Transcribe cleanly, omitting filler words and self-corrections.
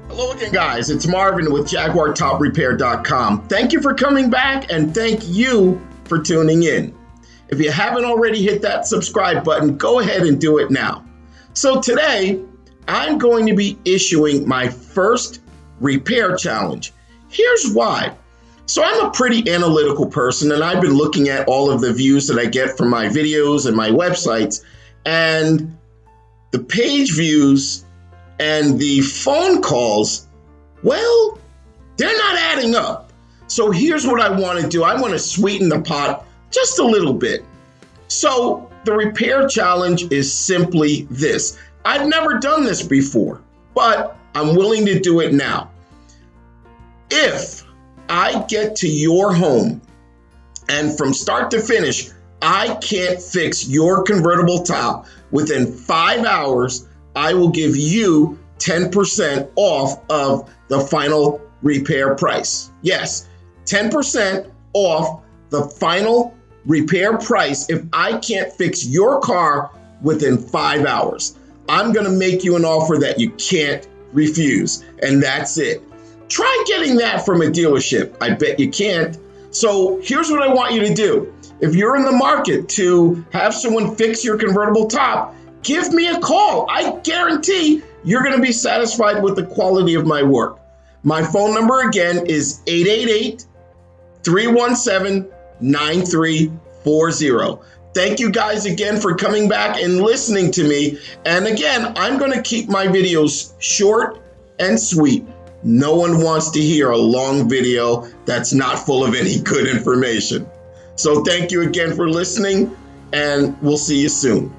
Hello again, guys. It's Marvin with JaguarTopRepair.com. Thank you for coming back, and thank you for tuning in. If you haven't already hit that subscribe button, go ahead and do it now. So today, I'm going to be issuing my first repair challenge. Here's why. So I'm a pretty analytical person, and I've been looking at all of the views that I get from my videos and my websites, and the page views and the phone calls, well, they're not adding up. So here's what I want to do. I want to sweeten the pot just a little bit. So the repair challenge is simply this. I've never done this before, but I'm willing to do it now. If I get to your home and from start to finish, I can't fix your convertible top within 5 hours, I will give you 10% off of the final repair price. Yes, 10% off the final repair price if I can't fix your car within 5 hours. I'm gonna make you an offer that you can't refuse, and that's it. Try getting that from a dealership. I bet you can't. So here's what I want you to do. If you're in the market to have someone fix your convertible top, give me a call. I guarantee you're going to be satisfied with the quality of my work. My phone number again is 888-317-9340. Thank you guys again for coming back and listening to me. And again, I'm going to keep my videos short and sweet. No one wants to hear a long video that's not full of any good information. So thank you again for listening, and we'll see you soon.